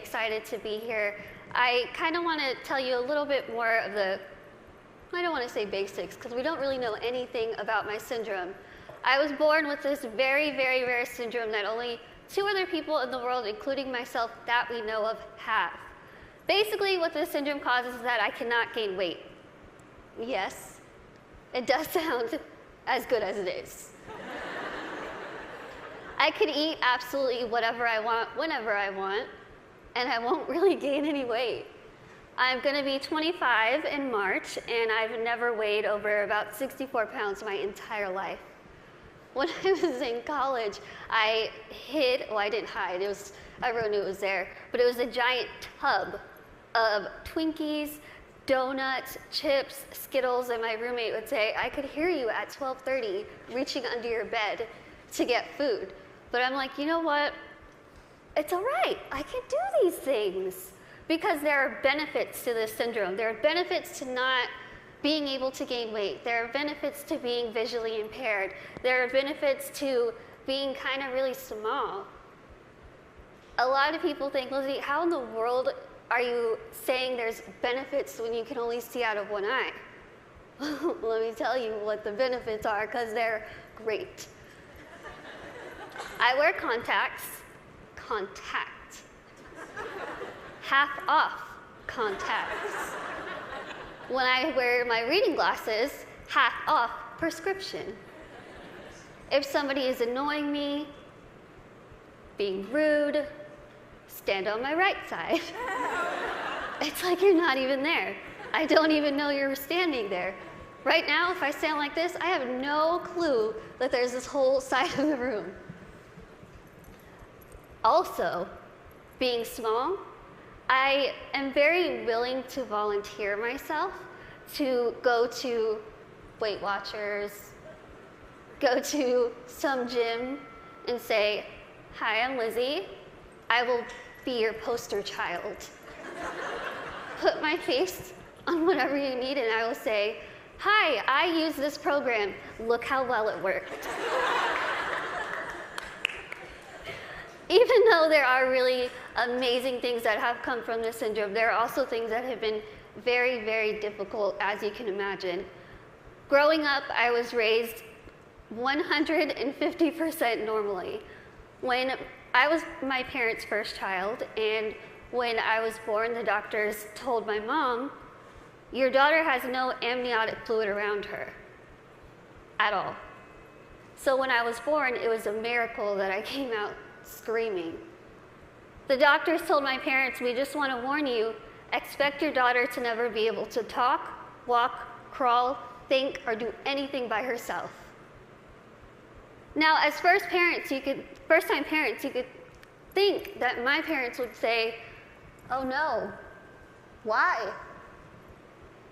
excited to be here. I kind of want to tell you a little bit more of the, I don't want to say basics, because we don't really know anything about my syndrome. I was born with this very, very rare syndrome that only 2 other people in the world, including myself, that we know of, have. Basically, what this syndrome causes is that I cannot gain weight. Yes, it does sound as good as it is. I could eat absolutely whatever I want, whenever I want, and I won't really gain any weight. I'm going to be 25 in March, and I've never weighed over about 64 pounds my entire life. When I was in college, I hid, well, I didn't hide, everyone knew it was there, but it was a giant tub of Twinkies, donuts, chips, Skittles, and my roommate would say, I could hear you at 12:30 reaching under your bed to get food. But I'm like, you know what? It's all right. I can do these things because there are benefits to this syndrome. There are benefits to not being able to gain weight. There are benefits to being visually impaired. There are benefits to being kind of really small. A lot of people think, Lizzie, how in the world are you saying there's benefits when you can only see out of one eye? Let me tell you what the benefits are, because they're great. I wear contacts, half off contacts. When I wear my reading glasses, half off prescription. If somebody is annoying me, being rude, stand on my right side. It's like you're not even there. I don't even know you're standing there. Right now, if I stand like this, I have no clue that there's this whole side of the room. Also, being small, I am very willing to volunteer myself to go to Weight Watchers, go to some gym and say, hi, I'm Lizzie. I will be your poster child. Put my face on whatever you need and I will say, hi, I use this program. Look how well it worked. Even though there are really amazing things that have come from this syndrome, there are also things that have been very, very difficult, as you can imagine. Growing up, I was raised 150% normally. When I was my parents' first child, and when I was born, the doctors told my mom, your daughter has no amniotic fluid around her at all. So when I was born, it was a miracle that I came out screaming. The doctors told my parents, we just want to warn you, expect your daughter to never be able to talk, walk, crawl, think, or do anything by herself. Now, as first-time parents, you could think that my parents would say, oh no, why?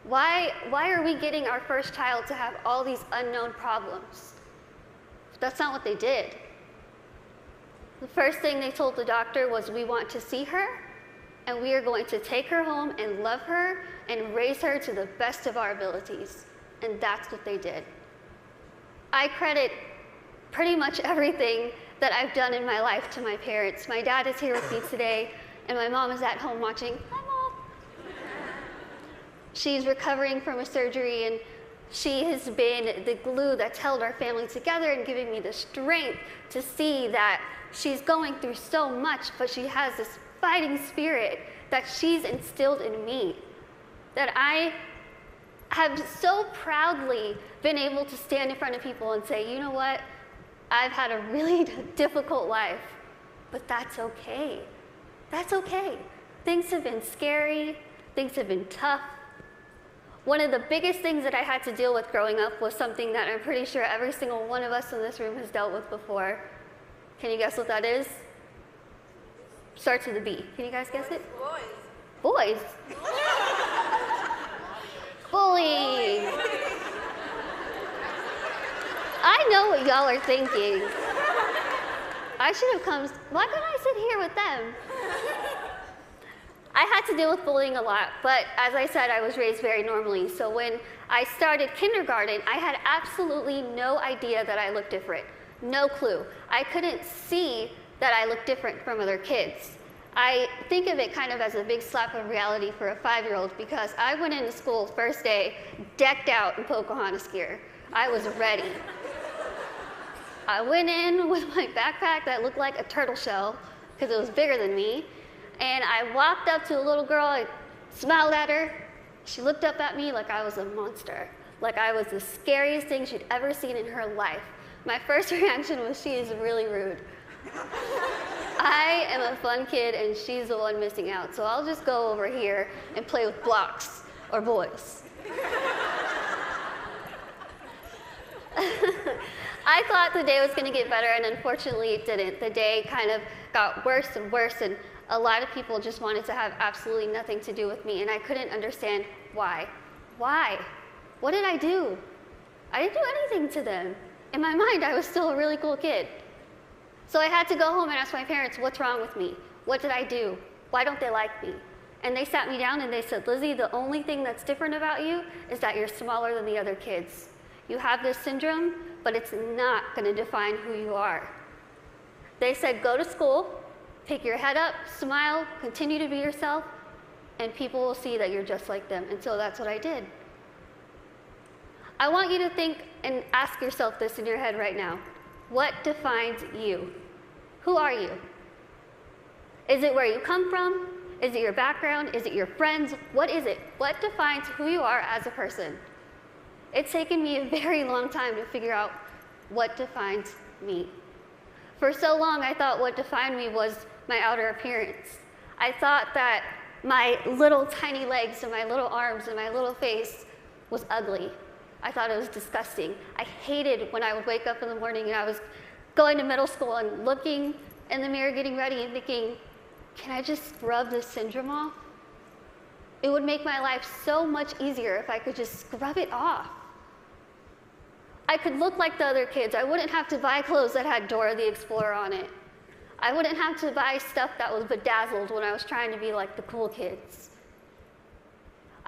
Why are we getting our first child to have all these unknown problems? But that's not what they did. The first thing they told the doctor was, we want to see her, and we are going to take her home and love her and raise her to the best of our abilities. And that's what they did. I credit pretty much everything that I've done in my life to my parents. My dad is here with me today, and my mom is at home watching. Hi, Mom. She's recovering from a surgery, and she has been the glue that's held our family together and giving me the strength to see that she's going through so much, but she has this fighting spirit that she's instilled in me, that I have so proudly been able to stand in front of people and say, you know what, I've had a really difficult life, but that's okay. That's okay. Things have been scary, things have been tough. One of the biggest things that I had to deal with growing up was something that I'm pretty sure every single one of us in this room has dealt with before. Can you guess what that is? Starts with a B. Can you guys guess it? Boys. Bullying. I know what y'all are thinking. I should have come, why couldn't I sit here with them? I had to deal with bullying a lot, but as I said, I was raised very normally. So when I started kindergarten, I had absolutely no idea that I looked different. No clue. I couldn't see that I looked different from other kids. I think of it kind of as a big slap of reality for a 5-year-old because I went into school first day decked out in Pocahontas gear. I was ready. I went in with my backpack that looked like a turtle shell because it was bigger than me, and I walked up to a little girl, I smiled at her. She looked up at me like I was a monster, like I was the scariest thing she'd ever seen in her life. My first reaction was, she is really rude. I am a fun kid and she's the one missing out, so I'll just go over here and play with blocks or boys. I thought the day was going to get better, and unfortunately it didn't. The day kind of got worse and worse, and a lot of people just wanted to have absolutely nothing to do with me, and I couldn't understand why. Why? What did I do? I didn't do anything to them. In my mind, I was still a really cool kid. So I had to go home and ask my parents, what's wrong with me? What did I do? Why don't they like me? And they sat me down and they said, Lizzie, the only thing that's different about you is that you're smaller than the other kids. You have this syndrome, but it's not going to define who you are. They said, go to school, pick your head up, smile, continue to be yourself, and people will see that you're just like them. And so that's what I did. I want you to think and ask yourself this in your head right now. What defines you? Who are you? Is it where you come from? Is it your background? Is it your friends? What is it? What defines who you are as a person? It's taken me a very long time to figure out what defines me. For so long, I thought what defined me was my outer appearance. I thought that my little tiny legs and my little arms and my little face was ugly. I thought it was disgusting. I hated when I would wake up in the morning and I was going to middle school and looking in the mirror, getting ready and thinking, can I just scrub this syndrome off? It would make my life so much easier if I could just scrub it off. I could look like the other kids. I wouldn't have to buy clothes that had Dora the Explorer on it. I wouldn't have to buy stuff that was bedazzled when I was trying to be like the cool kids.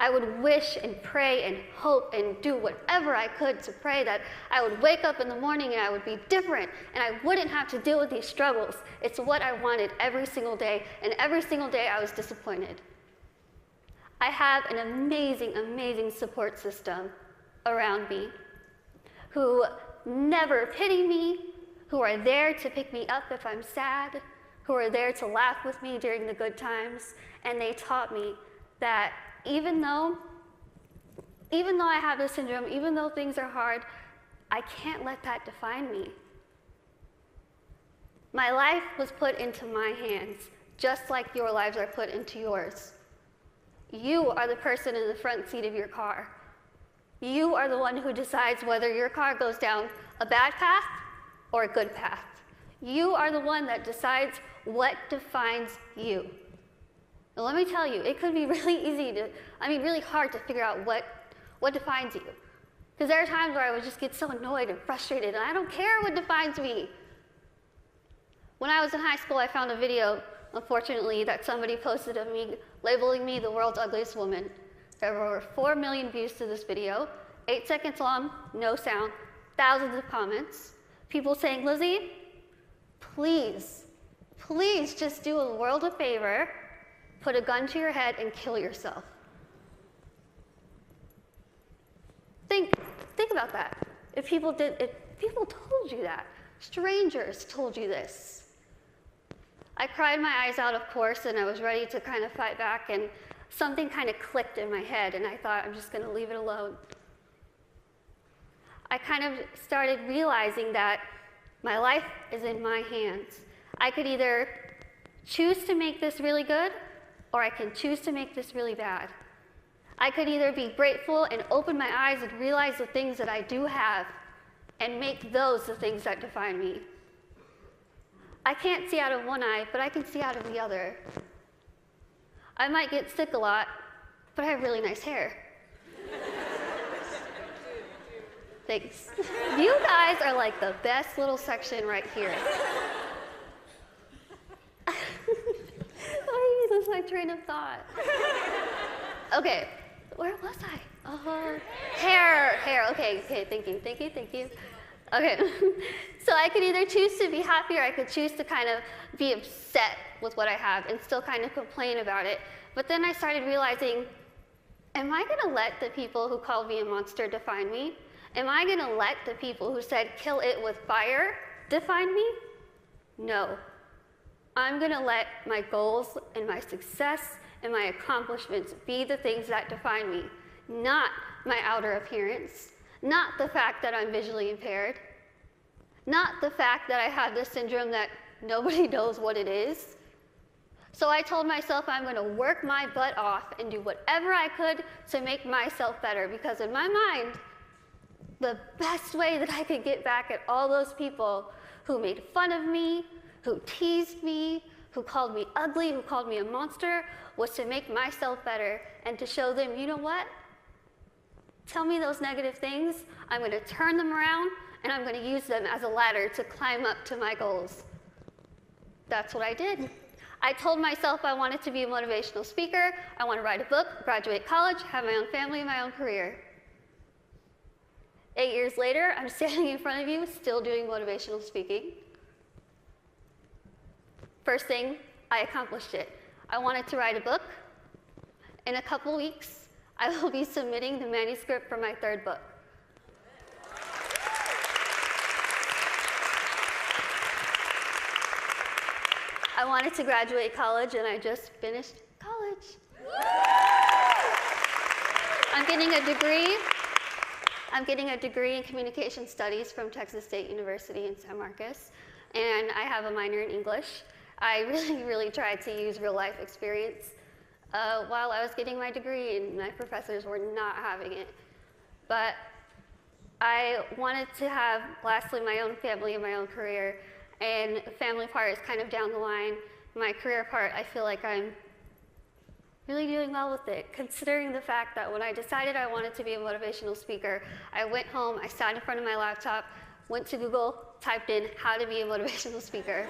I would wish and pray and hope and do whatever I could to pray that I would wake up in the morning and I would be different and I wouldn't have to deal with these struggles. It's what I wanted every single day, and every single day I was disappointed. I have an amazing, amazing support system around me who never pity me, who are there to pick me up if I'm sad, who are there to laugh with me during the good times, and they taught me that even though I have this syndrome, even though things are hard, I can't let that define me. My life was put into my hands, just like your lives are put into yours. You are the person in the front seat of your car. You are the one who decides whether your car goes down a bad path or a good path. You are the one that decides what defines you. And let me tell you, it could be really hard to figure out what defines you. Because there are times where I would just get so annoyed and frustrated, and I don't care what defines me. When I was in high school, I found a video, unfortunately, that somebody posted of me, labeling me the world's ugliest woman. There were over 4 million views to this video, 8 seconds long, no sound, thousands of comments. People saying, Lizzie, please just do a world a favor, put a gun to your head and kill yourself. Think about that. If people told you that, strangers told you this. I cried my eyes out, of course, and I was ready to kind of fight back, and something kind of clicked in my head, and I thought, I'm just going to leave it alone. I kind of started realizing that my life is in my hands. I could either choose to make this really good, or I can choose to make this really bad. I could either be grateful and open my eyes and realize the things that I do have and make those the things that define me. I can't see out of one eye, but I can see out of the other. I might get sick a lot, but I have really nice hair. Thanks. You guys are like the best little section right here. Why did you lose my train of thought? Okay, where was I? Hair, okay, thinking. Okay, so I could either choose to be happy or I could choose to kind of be upset with what I have and still kind of complain about it. But then I started realizing, am I gonna let the people who called me a monster define me? Am I gonna let the people who said kill it with fire define me? No. I'm gonna let my goals and my success and my accomplishments be the things that define me, not my outer appearance, not the fact that I'm visually impaired, not the fact that I have this syndrome that nobody knows what it is. So I told myself I'm going to work my butt off and do whatever I could to make myself better, because in my mind, the best way that I could get back at all those people who made fun of me, who teased me, who called me ugly, who called me a monster, was to make myself better and to show them, you know what? Tell me those negative things, I'm going to turn them around, and I'm going to use them as a ladder to climb up to my goals. That's what I did. I told myself I wanted to be a motivational speaker, I want to write a book, graduate college, have my own family, my own career. 8 years later, I'm standing in front of you, still doing motivational speaking. First thing, I accomplished it. I wanted to write a book. In a couple weeks, I will be submitting the manuscript for my 3rd book. I wanted to graduate college, and I just finished college. I'm getting a degree in communication studies from Texas State University in San Marcos, and I have a minor in English. I really tried to use real life experience while I was getting my degree, and my professors were not having it. But I wanted to have, lastly, my own family and my own career, and the family part is kind of down the line. My career part, I feel like I'm really doing well with it, considering the fact that when I decided I wanted to be a motivational speaker, I went home, I sat in front of my laptop, went to Google, typed in how to be a motivational speaker.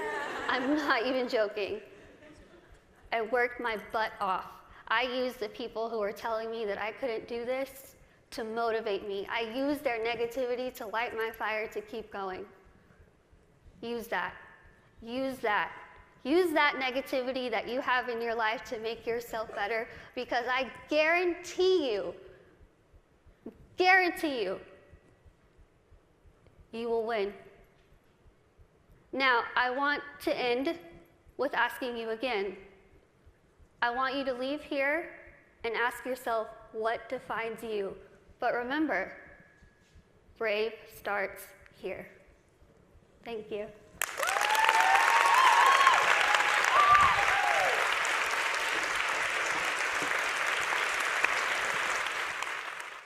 I'm not even joking. I worked my butt off. I used the people who were telling me that I couldn't do this to motivate me. I used their negativity to light my fire to keep going. Use that. Use that. Use that negativity that you have in your life to make yourself better, because I guarantee you, you will win. Now, I want to end with asking you again. I want you to leave here and ask yourself what defines you. But remember, brave starts here. Thank you.